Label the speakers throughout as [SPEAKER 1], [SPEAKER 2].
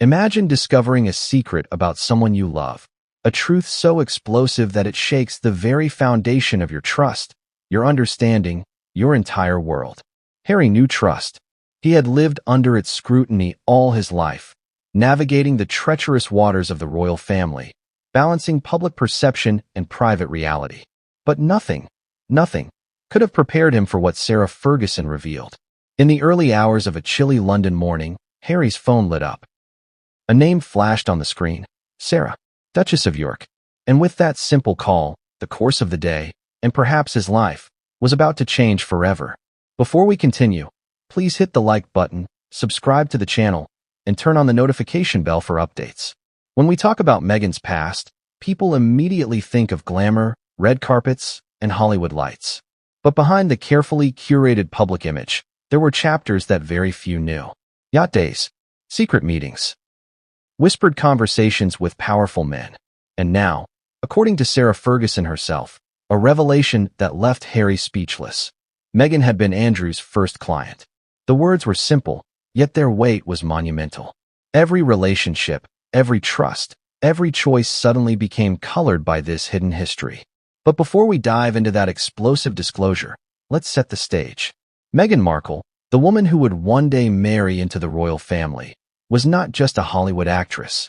[SPEAKER 1] Imagine discovering a secret about someone you love, a truth so explosive that it shakes the very foundation of your trust, your understanding, your entire world. Harry knew trust. He had lived under its scrutiny all his life, navigating the treacherous waters of the royal family, balancing public perception and private reality. But nothing could have prepared him for what Sarah Ferguson revealed. In the early hours of a chilly London morning, Harry's phone lit up. A name flashed on the screen: Sarah, Duchess of York. And with that simple call, the course of the day, and perhaps his life, was about to change forever. Before we continue, please hit the like button, subscribe to the channel, and turn on the notification bell for updates. When we talk about Meghan's past, people immediately think of glamour, red carpets, and Hollywood lights. But behind the carefully curated public image, there were chapters that very few knew. Yacht days, secret meetings, whispered conversations with powerful men. And now, according to Sarah Ferguson herself, a revelation that left Harry speechless. Meghan had been Andrew's first client. The words were simple, yet their weight was monumental. Every relationship, every trust, every choice suddenly became colored by this hidden history. But before we dive into that explosive disclosure, let's set the stage. Meghan Markle, the woman who would one day marry into the royal family, was not just a Hollywood actress.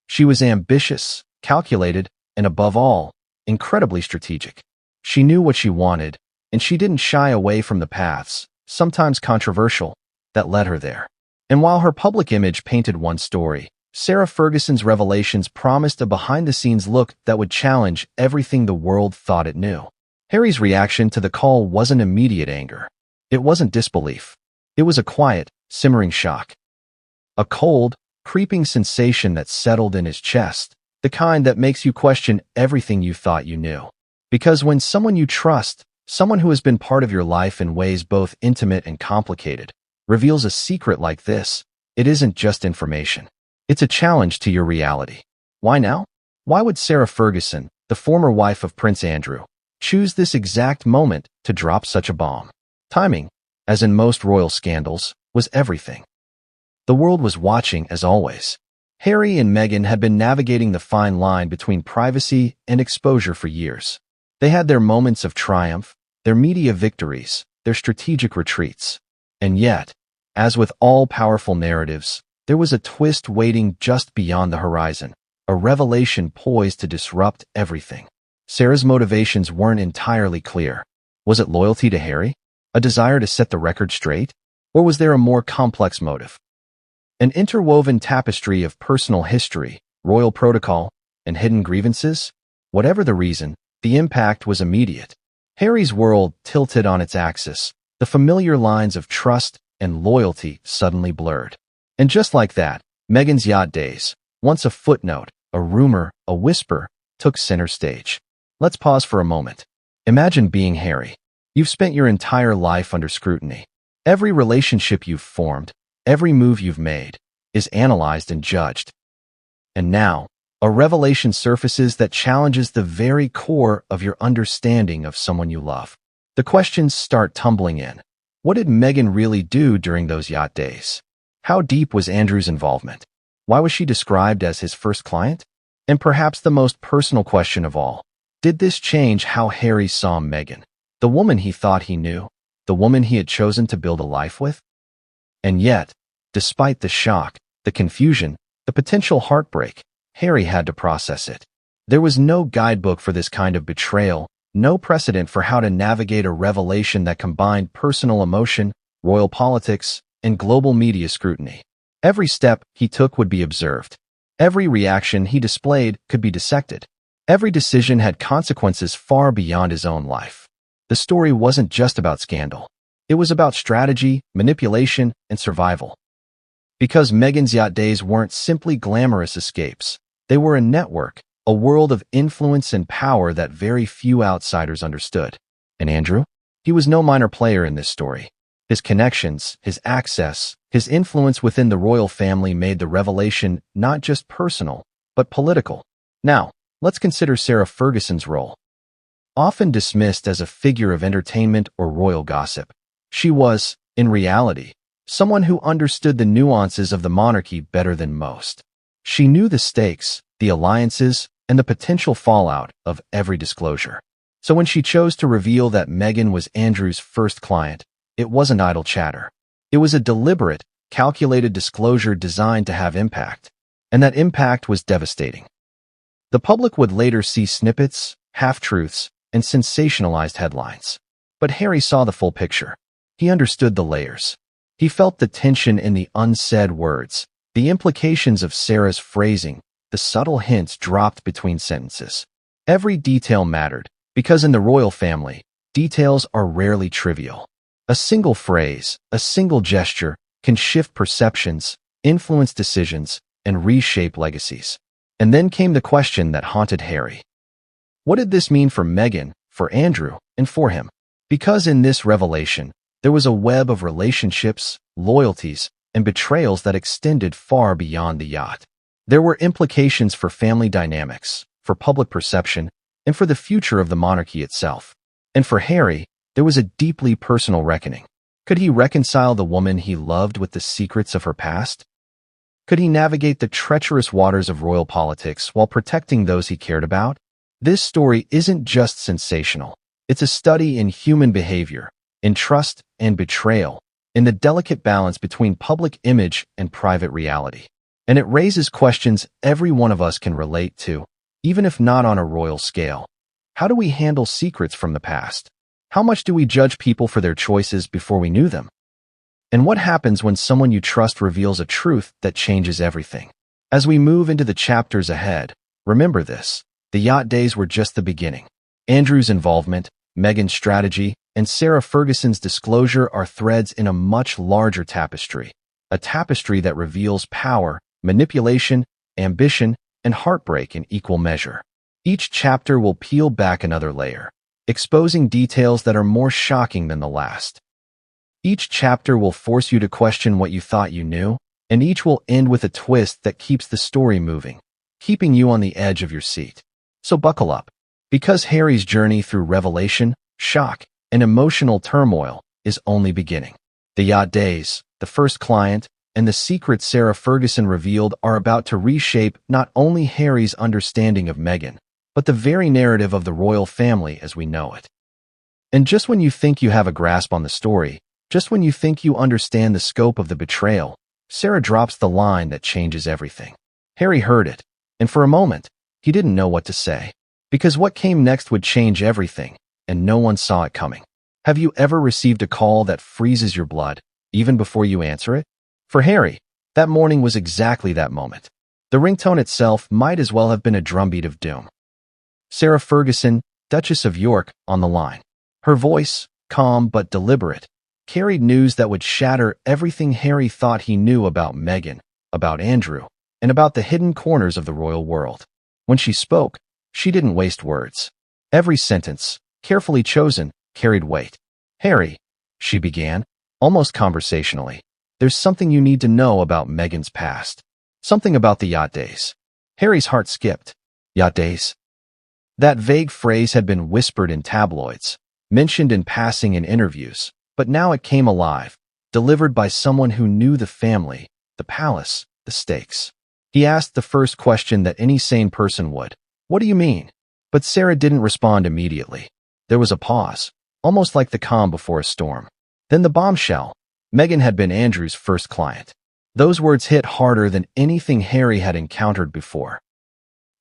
[SPEAKER 1] She was ambitious, calculated, and above all, incredibly strategic. She knew what she wanted, and she didn't shy away from the paths, sometimes controversial, that led her there. And while her public image painted one story, Sarah Ferguson's revelations promised a behind-the-scenes look that would challenge everything the world thought it knew. Harry's reaction to the call wasn't immediate anger. It wasn't disbelief. It was a quiet, simmering shock. A cold, creeping sensation that settled in his chest, the kind that makes you question everything you thought you knew. Because when someone you trust, someone who has been part of your life in ways both intimate and complicated, reveals a secret like this, it isn't just information. It's a challenge to your reality. Why now? Why would Sarah Ferguson, the former wife of Prince Andrew, choose this exact moment to drop such a bomb? Timing, as in most royal scandals, was everything. The world was watching, as always. Harry and Meghan had been navigating the fine line between privacy and exposure for years. They had their moments of triumph, their media victories, their strategic retreats. And yet, as with all powerful narratives, there was a twist waiting just beyond the horizon, a revelation poised to disrupt everything. Sarah's motivations weren't entirely clear. Was it loyalty to Harry? A desire to set the record straight? Or was there a more complex motive? An interwoven tapestry of personal history, royal protocol, and hidden grievances? Whatever the reason, the impact was immediate. Harry's world tilted on its axis. The familiar lines of trust and loyalty suddenly blurred. And just like that, Meghan's yacht days, once a footnote, a rumor, a whisper, took center stage. Let's pause for a moment. Imagine being Harry. You've spent your entire life under scrutiny. Every relationship you've formed, every move you've made, is analyzed and judged. And now, a revelation surfaces that challenges the very core of your understanding of someone you love. The questions start tumbling in. What did Meghan really do during those yacht days? How deep was Andrew's involvement? Why was she described as his first client? And perhaps the most personal question of all, did this change how Harry saw Meghan, the woman he thought he knew, the woman he had chosen to build a life with? And yet, despite the shock, the confusion, the potential heartbreak, Harry had to process it. There was no guidebook for this kind of betrayal, no precedent for how to navigate a revelation that combined personal emotion, royal politics, and global media scrutiny. Every step he took would be observed. Every reaction he displayed could be dissected. Every decision had consequences far beyond his own life. The story wasn't just about scandal. It was about strategy, manipulation, and survival. Because Meghan's yacht days weren't simply glamorous escapes. They were a network, a world of influence and power that very few outsiders understood. And Andrew? He was no minor player in this story. His connections, his access, his influence within the royal family made the revelation not just personal, but political. Now, let's consider Sarah Ferguson's role. Often dismissed as a figure of entertainment or royal gossip, she was, in reality, someone who understood the nuances of the monarchy better than most. She knew the stakes, the alliances, and the potential fallout of every disclosure. So when she chose to reveal that Meghan was Andrew's first client, it wasn't idle chatter. It was a deliberate, calculated disclosure designed to have impact. And that impact was devastating. The public would later see snippets, half-truths, and sensationalized headlines. But Harry saw the full picture. He understood the layers. He felt the tension in the unsaid words, the implications of Sarah's phrasing, the subtle hints dropped between sentences. Every detail mattered, because in the royal family, details are rarely trivial. A single phrase, a single gesture, can shift perceptions, influence decisions, and reshape legacies. And then came the question that haunted Harry. What did this mean for Meghan, for Andrew, and for him? Because in this revelation, there was a web of relationships, loyalties, and betrayals that extended far beyond the yacht. There were implications for family dynamics, for public perception, and for the future of the monarchy itself. And for Harry, there was a deeply personal reckoning. Could he reconcile the woman he loved with the secrets of her past? Could he navigate the treacherous waters of royal politics while protecting those he cared about? This story isn't just sensational. It's a study in human behavior, in trust and betrayal, in the delicate balance between public image and private reality. And it raises questions every one of us can relate to, even if not on a royal scale. How do we handle secrets from the past? How much do we judge people for their choices before we knew them? And what happens when someone you trust reveals a truth that changes everything? As we move into the chapters ahead, remember this: the yacht days were just the beginning. Andrew's involvement, Meghan's strategy, and Sarah Ferguson's disclosure are threads in a much larger tapestry, a tapestry that reveals power, manipulation, ambition, and heartbreak in equal measure. Each chapter will peel back another layer, exposing details that are more shocking than the last. Each chapter will force you to question what you thought you knew, and each will end with a twist that keeps the story moving, keeping you on the edge of your seat. So buckle up, because Harry's journey through revelation, shock, and emotional turmoil is only beginning. The yacht days, the first client, and the secrets Sarah Ferguson revealed are about to reshape not only Harry's understanding of Meghan, but the very narrative of the royal family as we know it. And just when you think you have a grasp on the story, just when you think you understand the scope of the betrayal, Sarah drops the line that changes everything. Harry heard it, and for a moment, he didn't know what to say. Because what came next would change everything, and no one saw it coming. Have you ever received a call that freezes your blood, even before you answer it? For Harry, that morning was exactly that moment. The ringtone itself might as well have been a drumbeat of doom. Sarah Ferguson, Duchess of York, on the line. Her voice, calm but deliberate, carried news that would shatter everything Harry thought he knew about Meghan, about Andrew, and about the hidden corners of the royal world. When she spoke, she didn't waste words. Every sentence, carefully chosen, carried weight. Harry, she began, almost conversationally, there's something you need to know about Meghan's past. Something about the yacht days. Harry's heart skipped. Yacht days? That vague phrase had been whispered in tabloids, mentioned in passing in interviews, but now it came alive, delivered by someone who knew the family, the palace, the stakes. He asked the first question that any sane person would. What do you mean? But Sarah didn't respond immediately. There was a pause, almost like the calm before a storm. Then the bombshell. Meghan had been Andrew's first client. Those words hit harder than anything Harry had encountered before.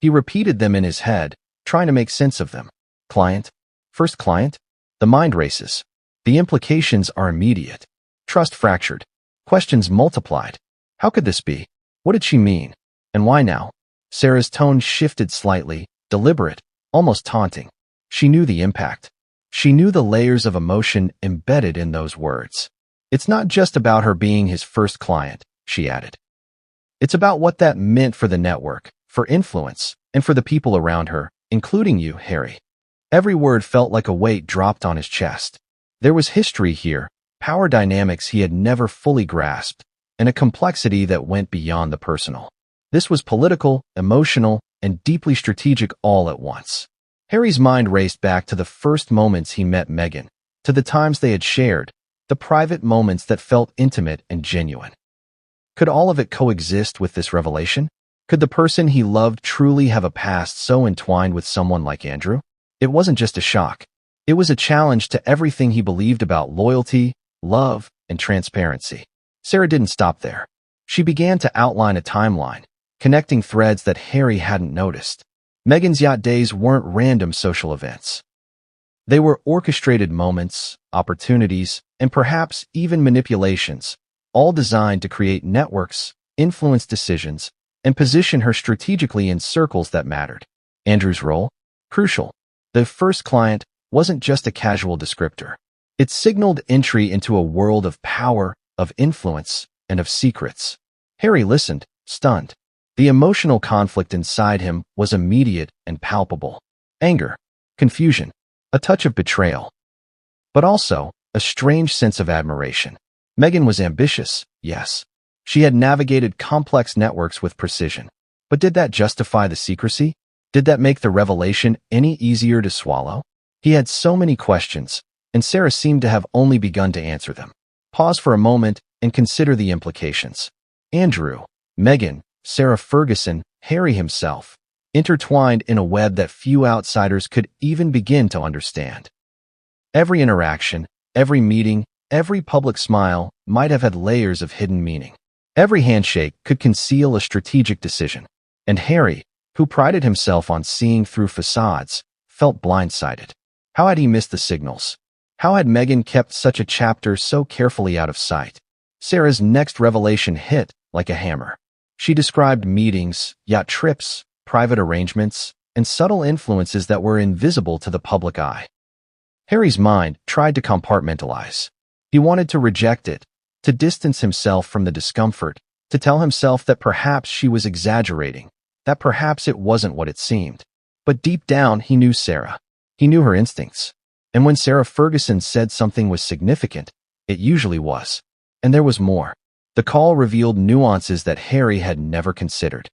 [SPEAKER 1] He repeated them in his head, trying to make sense of them. Client? First client? The mind races. The implications are immediate. Trust fractured. Questions multiplied. How could this be? What did she mean? And why now? Sarah's tone shifted slightly, deliberate, almost taunting. She knew the impact. She knew the layers of emotion embedded in those words. It's not just about her being his first client, she added. It's about what that meant for the network, for influence, and for the people around her, including you, Harry. Every word felt like a weight dropped on his chest. There was history here, power dynamics he had never fully grasped, and a complexity that went beyond the personal. This was political, emotional, and deeply strategic all at once. Harry's mind raced back to the first moments he met Meghan, to the times they had shared, the private moments that felt intimate and genuine. Could all of it coexist with this revelation? Could the person he loved truly have a past so entwined with someone like Andrew? It wasn't just a shock. It was a challenge to everything he believed about loyalty, love, and transparency. Sarah didn't stop there. She began to outline a timeline, connecting threads that Harry hadn't noticed. Meghan's yacht days weren't random social events. They were orchestrated moments, opportunities, and perhaps even manipulations, all designed to create networks, influence decisions, and position her strategically in circles that mattered. Andrew's role? Crucial. The first client wasn't just a casual descriptor. It signaled entry into a world of power, of influence, and of secrets. Harry listened, stunned. The emotional conflict inside him was immediate and palpable. Anger, confusion, a touch of betrayal, but also a strange sense of admiration. Meghan was ambitious, yes. She had navigated complex networks with precision. But did that justify the secrecy? Did that make the revelation any easier to swallow? He had so many questions, and Sarah seemed to have only begun to answer them. Pause for a moment and consider the implications. Andrew, Meghan, Sarah Ferguson, Harry himself, intertwined in a web that few outsiders could even begin to understand. Every interaction, every meeting, every public smile might have had layers of hidden meaning. Every handshake could conceal a strategic decision. And Harry, who prided himself on seeing through facades, felt blindsided. How had he missed the signals? How had Meghan kept such a chapter so carefully out of sight? Sarah's next revelation hit like a hammer. She described meetings, yacht trips, private arrangements, and subtle influences that were invisible to the public eye. Harry's mind tried to compartmentalize. He wanted to reject it, to distance himself from the discomfort, to tell himself that perhaps she was exaggerating, that perhaps it wasn't what it seemed. But deep down, he knew Sarah. He knew her instincts. And when Sarah Ferguson said something was significant, it usually was. And there was more. The call revealed nuances that Harry had never considered.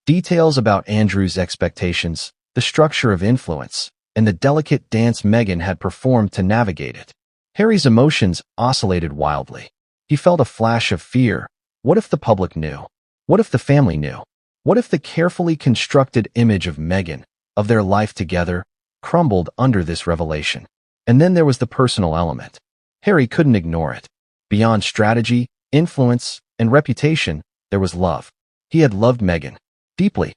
[SPEAKER 1] Details about Andrew's expectations, the structure of influence, and the delicate dance Meghan had performed to navigate it. Harry's emotions oscillated wildly. He felt a flash of fear. What if the public knew? What if the family knew? What if the carefully constructed image of Meghan, of their life together, crumbled under this revelation? And then there was the personal element. Harry couldn't ignore it. Beyond strategy, influence, and reputation, there was love. He had loved Meghan deeply.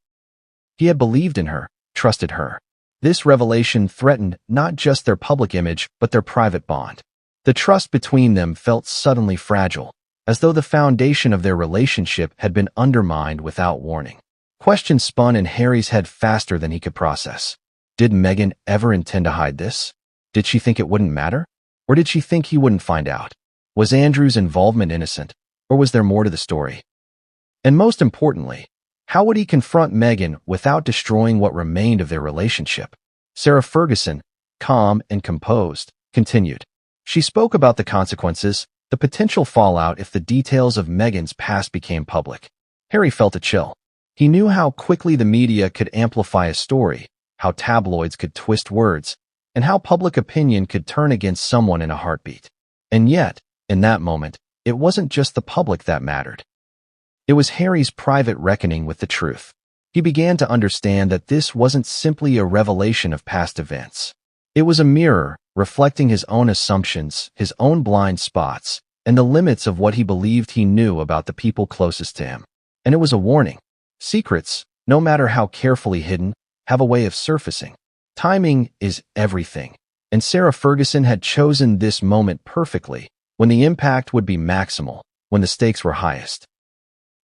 [SPEAKER 1] He had believed in her, trusted her. This revelation threatened not just their public image, but their private bond. The trust between them felt suddenly fragile, as though the foundation of their relationship had been undermined without warning. Questions spun in Harry's head faster than he could process. Did Meghan ever intend to hide this? Did she think it wouldn't matter? Or did she think he wouldn't find out? Was Andrew's involvement innocent, or was there more to the story? And most importantly, how would he confront Meghan without destroying what remained of their relationship? Sarah Ferguson, calm and composed, continued. She spoke about the consequences, the potential fallout if the details of Meghan's past became public. Harry felt a chill. He knew how quickly the media could amplify a story, how tabloids could twist words, and how public opinion could turn against someone in a heartbeat. And yet, in that moment, it wasn't just the public that mattered. It was Harry's private reckoning with the truth. He began to understand that this wasn't simply a revelation of past events. It was a mirror, reflecting his own assumptions, his own blind spots, and the limits of what he believed he knew about the people closest to him. And it was a warning. Secrets, no matter how carefully hidden, have a way of surfacing. Timing is everything, and Sarah Ferguson had chosen this moment perfectly, when the impact would be maximal, when the stakes were highest.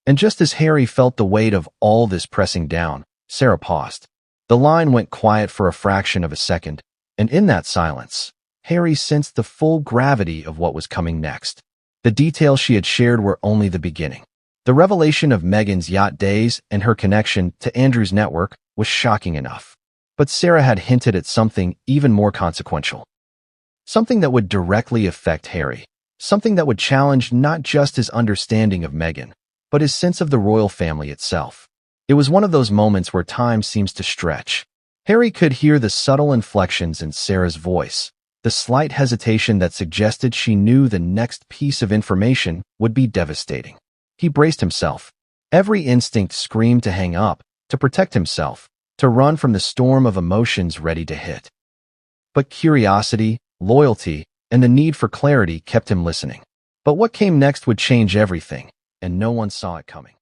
[SPEAKER 1] And just as Harry felt the weight of all this pressing down, Sarah paused. The line went quiet for a fraction of a second, and in that silence, Harry sensed the full gravity of what was coming next. The details she had shared were only the beginning. The revelation of Meghan's yacht days and her connection to Andrew's network was shocking enough. But Sarah had hinted at something even more consequential. Something that would directly affect Harry. Something that would challenge not just his understanding of Meghan, but his sense of the royal family itself. It was one of those moments where time seems to stretch. Harry could hear the subtle inflections in Sarah's voice, the slight hesitation that suggested she knew the next piece of information would be devastating. He braced himself. Every instinct screamed to hang up, to protect himself, to run from the storm of emotions ready to hit. But curiosity, loyalty, and the need for clarity kept him listening. But what came next would change everything, and no one saw it coming.